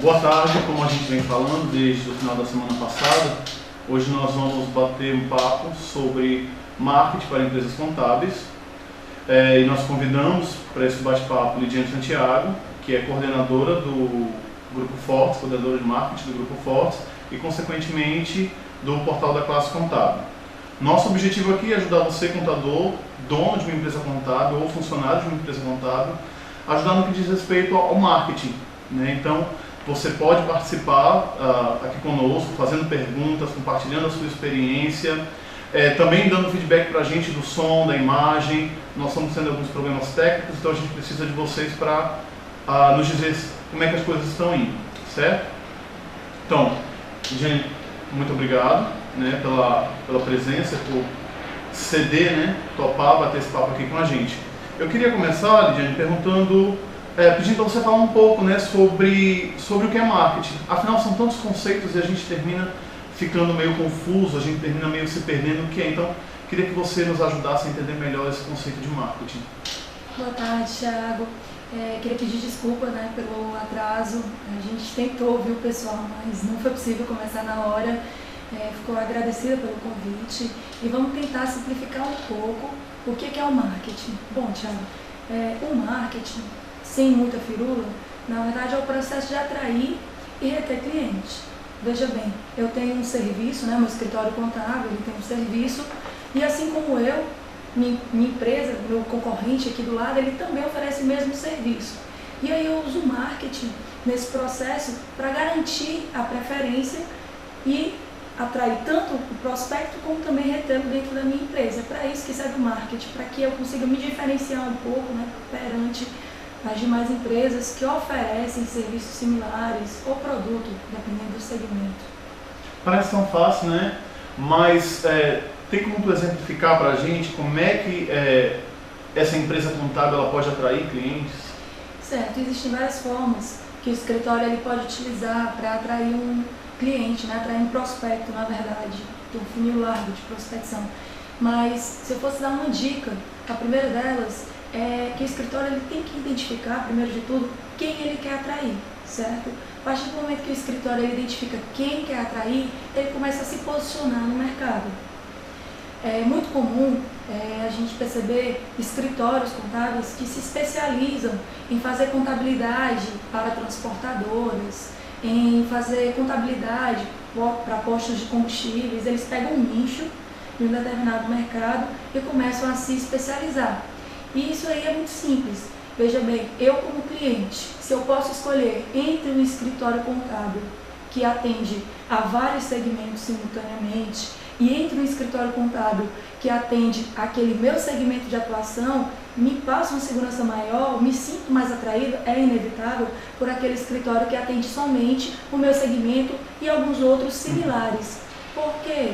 Boa tarde, como a gente vem falando desde o final da semana passada, hoje nós vamos bater um papo sobre marketing para empresas contábeis e nós convidamos para esse bate-papo Lidiane Santiago, que é coordenadora do Grupo Fortes, coordenadora de marketing do Grupo Fortes e consequentemente do portal da Classe Contábil. Nosso objetivo aqui é ajudar você, contador, dono de uma empresa contábil ou funcionário de uma empresa contábil, ajudar no que diz respeito ao marketing, né? Então, você pode participar aqui conosco, fazendo perguntas, compartilhando a sua experiência, também dando feedback para a gente do som, da imagem. Nós estamos tendo alguns problemas técnicos, então a gente precisa de vocês para nos dizer como é que as coisas estão indo, certo? Então, gente, muito obrigado, né, pela presença, por ceder, né, topar, bater esse papo aqui com a gente. Eu queria começar, Lidiane, perguntando, pedindo para você falar um pouco, né, sobre o que é marketing. Afinal, são tantos conceitos e a gente termina ficando meio confuso, a gente termina meio se perdendo o que é. Então, queria que você nos ajudasse a entender melhor esse conceito de marketing. Boa tarde, Thiago. Queria pedir desculpa, né, pelo atraso. A gente tentou ouvir o pessoal, mas não foi possível começar na hora. Ficou agradecida pelo convite e vamos tentar simplificar um pouco o que é o marketing. Bom, Thiago, o marketing, sem muita firula, na verdade é o processo de atrair e reter cliente. Veja bem, eu tenho um serviço, né, meu escritório contábil, ele tem um serviço, e assim como eu, minha empresa, meu concorrente aqui do lado, ele também oferece o mesmo serviço. E aí eu uso o marketing nesse processo para garantir a preferência e atrair tanto o prospecto como também retê-lo dentro da minha empresa. É para isso que serve o marketing, para que eu consiga me diferenciar um pouco, né, perante as demais empresas que oferecem serviços similares ou produto, dependendo do segmento. Parece tão fácil, né? Mas tem como tu exemplificar para a gente como é que essa empresa contábil ela pode atrair clientes? Certo, existem várias formas que o escritório ele pode utilizar para atrair um cliente, né? Atrair um prospecto, na verdade, um funil largo de prospecção. Mas se eu fosse dar uma dica, a primeira delas é que o escritório ele tem que identificar, primeiro de tudo, quem ele quer atrair, certo? A partir do momento que o escritório ele identifica quem quer atrair, ele começa a se posicionar no mercado. É muito comum a gente perceber escritórios contábeis que se especializam em fazer contabilidade para transportadoras, em fazer contabilidade para postos de combustíveis. Eles pegam um nicho de um determinado mercado e começam a se especializar. E isso aí é muito simples. Veja bem, eu como cliente, se eu posso escolher entre um escritório contábil que atende a vários segmentos simultaneamente e entre um escritório contábil que atende aquele meu segmento de atuação, me passa uma segurança maior, me sinto mais atraído, é inevitável, por aquele escritório que atende somente o meu segmento e alguns outros similares. Por quê?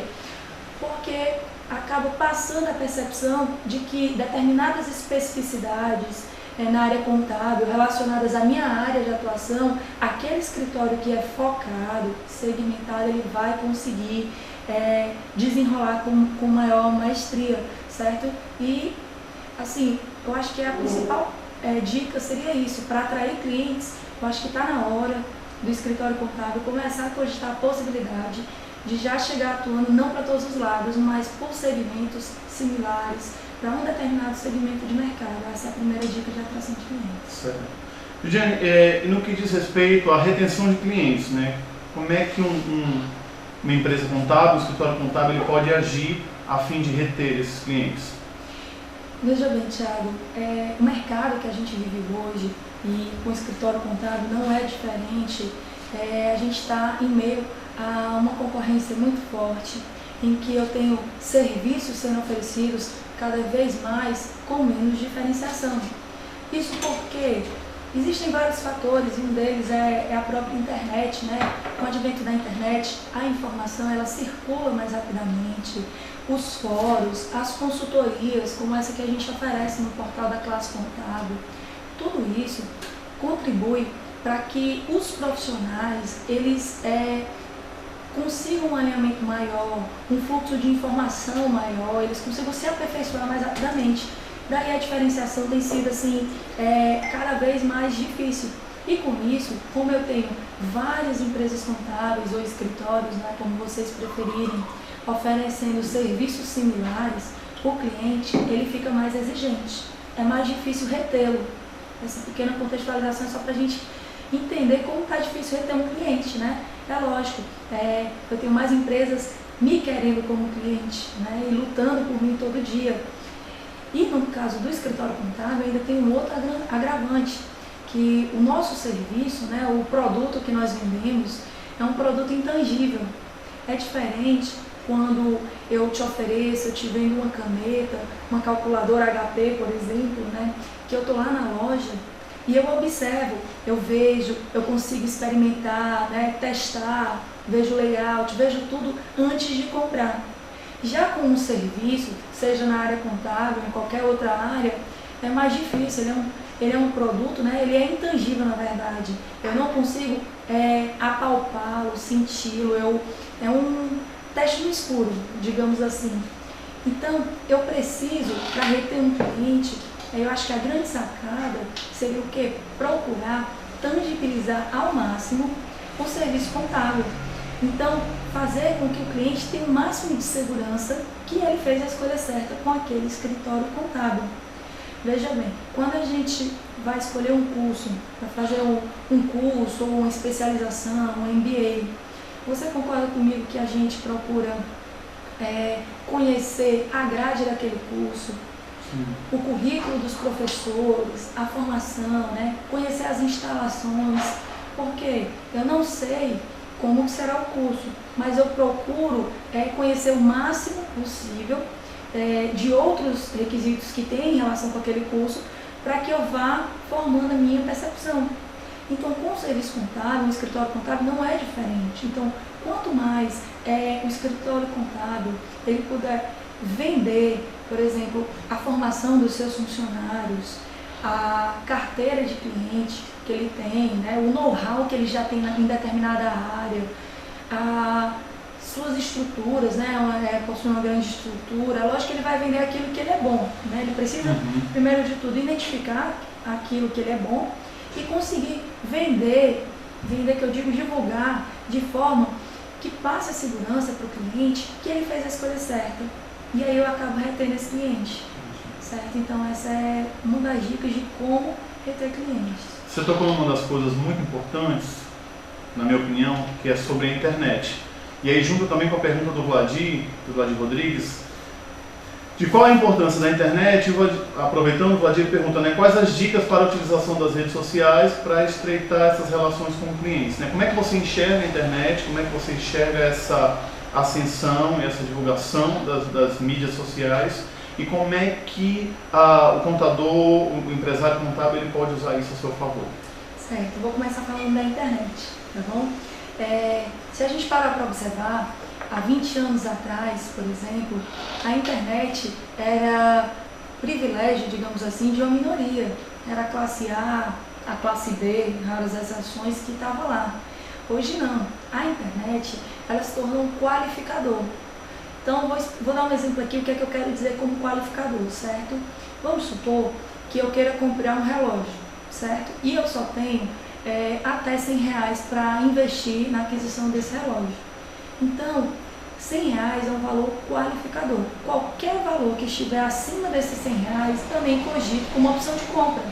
Porque acaba passando a percepção de que determinadas especificidades na área contábil, relacionadas à minha área de atuação, aquele escritório que é focado, segmentado, ele vai conseguir desenrolar com maior maestria, certo? E, assim, eu acho que a principal dica seria isso, para atrair clientes. Eu acho que está na hora do escritório contábil começar a cogitar a possibilidade de já chegar atuando não para todos os lados, mas por segmentos similares, para um determinado segmento de mercado. Essa é a primeira dica de atração de clientes. Certo. Lidiane, e no que diz respeito à retenção de clientes, né? Como é que uma empresa contábil, um escritório contábil, ele pode agir a fim de reter esses clientes? Veja bem, Thiago, o mercado que a gente vive hoje e com o escritório contábil não é diferente. A gente está em meio a uma concorrência muito forte, em que eu tenho serviços sendo oferecidos cada vez mais com menos diferenciação. Isso porque existem vários fatores, e um deles é a própria internet, né? Com o advento da internet, a informação ela circula mais rapidamente, os fóruns, as consultorias, como essa que a gente oferece no portal da Classe Contábil, tudo isso contribui para que os profissionais eles consigam um alinhamento maior, um fluxo de informação maior, eles consigam se aperfeiçoar mais rapidamente. Daí a diferenciação tem sido assim, cada vez mais difícil. E com isso, como eu tenho várias empresas contábeis ou escritórios, né, como vocês preferirem, oferecendo serviços similares, o cliente ele fica mais exigente. É mais difícil retê-lo. Essa pequena contextualização é só para a gente entender como está difícil reter um cliente, né? É lógico, eu tenho mais empresas me querendo como cliente, né, e lutando por mim todo dia. E no caso do escritório contábil ainda tem um outro agravante, que o nosso serviço, né, o produto que nós vendemos, é um produto intangível. É diferente quando eu te ofereço, eu te vendo uma caneta, uma calculadora HP, por exemplo, né, que eu estou lá na loja e eu observo, eu vejo, eu consigo experimentar, né, testar, vejo layout, vejo tudo antes de comprar. Já com um serviço, seja na área contábil, em qualquer outra área, é mais difícil, ele é um produto, né, ele é intangível na verdade. Eu não consigo apalpá-lo, senti-lo, é um teste no escuro, digamos assim. Então, eu preciso, para reter um cliente, eu acho que a grande sacada seria o quê? Procurar tangibilizar ao máximo o serviço contábil. Então, fazer com que o cliente tenha o máximo de segurança que ele fez a escolha certa com aquele escritório contábil. Veja bem, quando a gente vai escolher um curso, para fazer um curso, ou uma especialização, um MBA, você concorda comigo que a gente procura conhecer a grade daquele curso, o currículo dos professores, a formação, né? Conhecer as instalações, porque eu não sei como será o curso, mas eu procuro conhecer o máximo possível de outros requisitos que tem em relação com aquele curso, para que eu vá formando a minha percepção. Então, com o serviço contábil, o escritório contábil não é diferente. Então, quanto mais o escritório contábil ele puder vender, por exemplo, a formação dos seus funcionários, a carteira de cliente que ele tem, né, o know-how que ele já tem em determinada área, suas estruturas, né, possui uma grande estrutura, é lógico que ele vai vender aquilo que ele é bom, né, ele precisa, primeiro de tudo, identificar aquilo que ele é bom e conseguir vender que eu digo divulgar, de forma que passe a segurança para o cliente que ele fez a escolha certa. E aí eu acabo retendo esse cliente, certo? Então essa é uma das dicas de como reter clientes. Você tocou numa das coisas muito importantes, na minha opinião, que é sobre a internet. E aí junto também com a pergunta do Vladir Rodrigues, de qual a importância da internet, aproveitando o Vladir pergunta, né, quais as dicas para a utilização das redes sociais para estreitar essas relações com clientes, né? Como é que você enxerga a internet, como é que você enxerga essa ascensão, essa divulgação das mídias sociais e como é que o contador, o empresário contábil, ele pode usar isso a seu favor? Certo, vou começar falando da internet, tá bom? Se a gente parar para observar, há 20 anos atrás, por exemplo, a internet era privilégio, digamos assim, de uma minoria. Era a classe A, a classe B, raras exceções, que estava lá. Hoje não. A internet, ela se tornou um qualificador. Então, vou dar um exemplo aqui, o que é que eu quero dizer como qualificador, certo? Vamos supor que eu queira comprar um relógio, certo? E eu só tenho até R$100 para investir na aquisição desse relógio. Então, R$100 é um valor qualificador. Qualquer valor que estiver acima desses R$100 também cogito como opção de compra.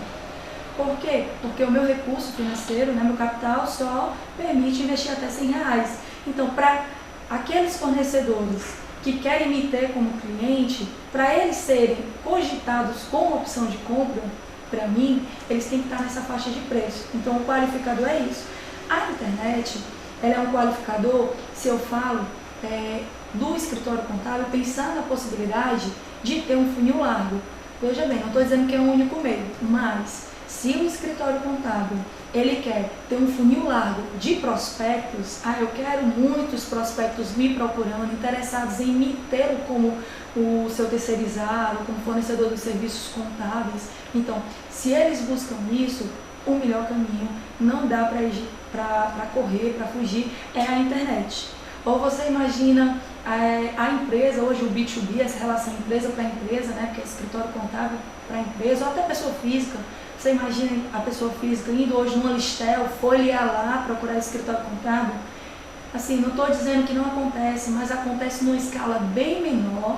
Por quê? Porque o meu recurso financeiro, né, meu capital, só permite investir até R$100. Então, para aqueles fornecedores que querem me ter como cliente, para eles serem cogitados como opção de compra, para mim, eles têm que estar nessa faixa de preço. Então, o qualificador é isso. A internet, ela é um qualificador, se eu falo do escritório contábil, pensar na possibilidade de ter um funil largo. Veja bem, não estou dizendo que é o único meio, mas se o escritório contábil ele quer ter um funil largo de prospectos, eu quero muitos prospectos me procurando, interessados em me ter como o seu terceirizado, como fornecedor dos serviços contábeis. Então, se eles buscam isso, o melhor caminho, não dá para correr, para fugir, é a internet. Ou você imagina a empresa, hoje o B2B, essa relação empresa para empresa, né, porque é escritório contábil para empresa, ou até pessoa física. Você imagina a pessoa física indo hoje numa Listel, folhear lá, procurar escritório contábil. Assim, não estou dizendo que não acontece, mas acontece numa escala bem menor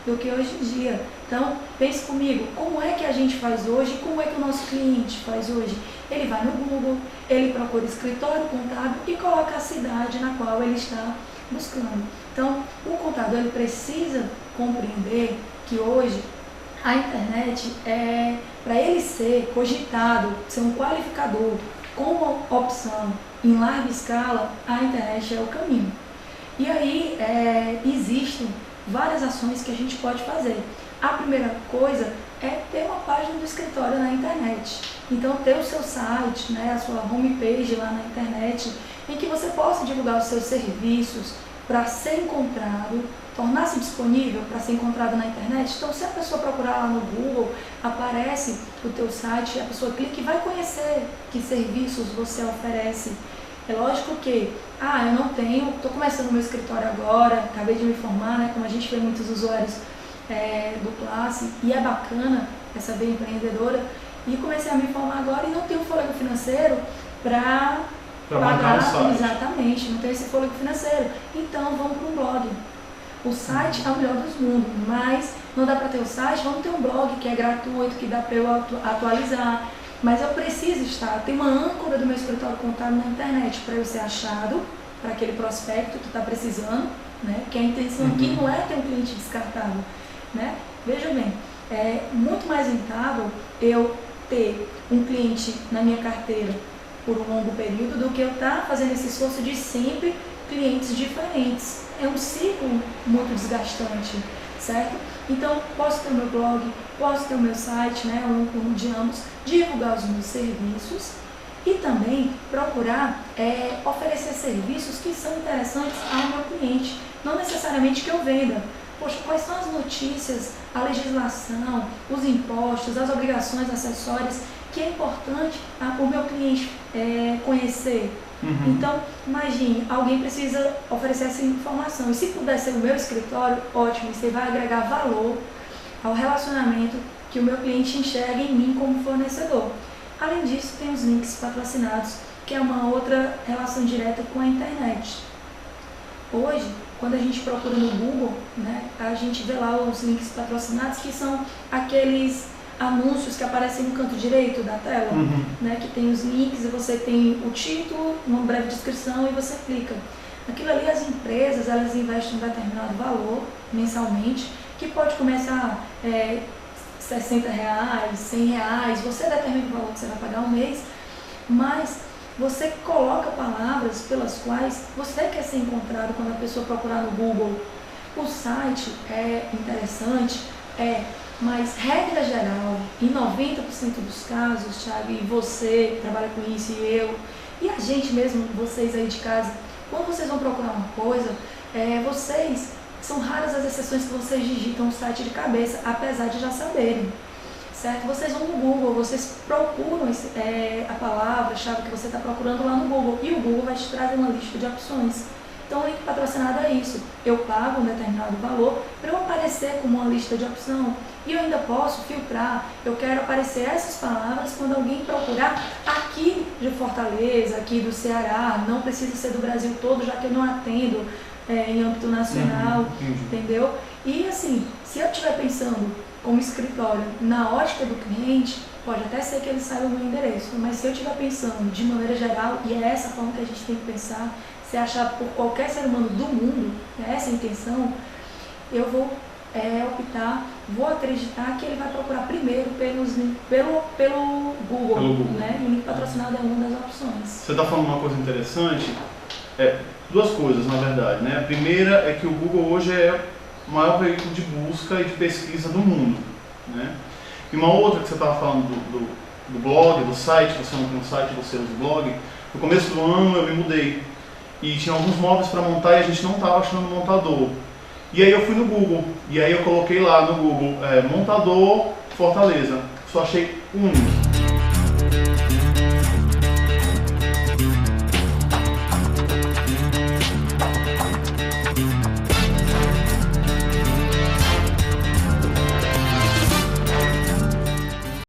do que hoje em dia. Então, pense comigo, como é que a gente faz hoje e como é que o nosso cliente faz hoje? Ele vai no Google, ele procura escritório contábil e coloca a cidade na qual ele está buscando. Então, o contador ele precisa compreender que hoje a internet para ele ser cogitado, ser um qualificador com uma opção em larga escala, a internet é o caminho. E aí existem várias ações que a gente pode fazer. A primeira coisa é ter uma página do escritório na internet. Então, ter o seu site, né, a sua homepage lá na internet, em que você possa divulgar os seus serviços para ser encontrado, tornar-se disponível para ser encontrado na internet. Então, se a pessoa procurar lá no Google, aparece o teu site, a pessoa clica e vai conhecer que serviços você oferece. É lógico que, eu não tenho, estou começando o meu escritório agora, acabei de me formar, né, como a gente vê muitos usuários do Classe, e é bacana essa veia empreendedora, e comecei a me formar agora e não tenho fôlego financeiro para pagar, exatamente, não tenho esse fôlego financeiro. Então vamos para um blog. O site é o melhor dos mundos, mas não dá para ter o site, vamos ter um blog que é gratuito, que dá para eu atualizar. Mas eu preciso ter uma âncora do meu escritório contábil na internet para eu ser achado, para aquele prospecto que está precisando, né? Que a intenção aqui não é ter um cliente descartável, né? Veja bem, é muito mais rentável eu ter um cliente na minha carteira por um longo período do que eu estar fazendo esse esforço de sempre clientes diferentes. É um ciclo muito desgastante, certo? Então, posso ter o meu blog, posso ter o meu site, né, um de ambos, divulgar os meus serviços e também procurar oferecer serviços que são interessantes ao meu cliente, não necessariamente que eu venda. Poxa, quais são as notícias, a legislação, os impostos, as obrigações acessórias que é importante o meu cliente conhecer. Então, imagine, alguém precisa oferecer essa informação. E se puder ser o meu escritório, ótimo, você vai agregar valor ao relacionamento que o meu cliente enxerga em mim como fornecedor. Além disso, tem os links patrocinados, que é uma outra relação direta com a internet. Hoje, quando a gente procura no Google, né, a gente vê lá os links patrocinados, que são aqueles anúncios que aparecem no canto direito da tela, né, que tem os links e você tem o título, uma breve descrição e você clica. Aquilo ali, as empresas, elas investem um determinado valor mensalmente, que pode começar R$60, R$100, você determina o valor que você vai pagar um mês, mas você coloca palavras pelas quais você quer ser encontrado quando a pessoa procurar no Google. O site é interessante, mas regra geral, em 90% dos casos, Thiago, e você trabalha com isso, e eu, e a gente mesmo, vocês aí de casa, quando vocês vão procurar uma coisa, são raras as exceções que vocês digitam o site de cabeça, apesar de já saberem, certo? Vocês vão no Google, vocês procuram a palavra-chave que você está procurando lá no Google, e o Google vai te trazer uma lista de opções. Então, o link patrocinado é isso. Eu pago um determinado valor para eu aparecer como uma lista de opção. E eu ainda posso filtrar. Eu quero aparecer essas palavras quando alguém procurar aqui de Fortaleza, aqui do Ceará. Não precisa ser do Brasil todo, já que eu não atendo em âmbito nacional, entendeu? E assim, se eu estiver pensando como escritório na ótica do cliente, pode até ser que ele saiba o meu endereço. Mas se eu estiver pensando de maneira geral, e é essa forma que a gente tem que pensar, se achar por qualquer ser humano do mundo, é essa a intenção, eu vou vou acreditar que ele vai procurar primeiro pelo Google, né? E o link patrocinado é uma das opções. Você está falando uma coisa interessante, duas coisas na verdade, né? A primeira é que o Google hoje é o maior veículo de busca e de pesquisa do mundo, né? E uma outra que você estava falando do blog, do site, você não tem um site, você usa o blog. No começo do ano eu me mudei e tinha alguns móveis para montar e a gente não estava achando montador. E aí eu fui no Google, e aí eu coloquei lá no Google, montador Fortaleza, só achei um.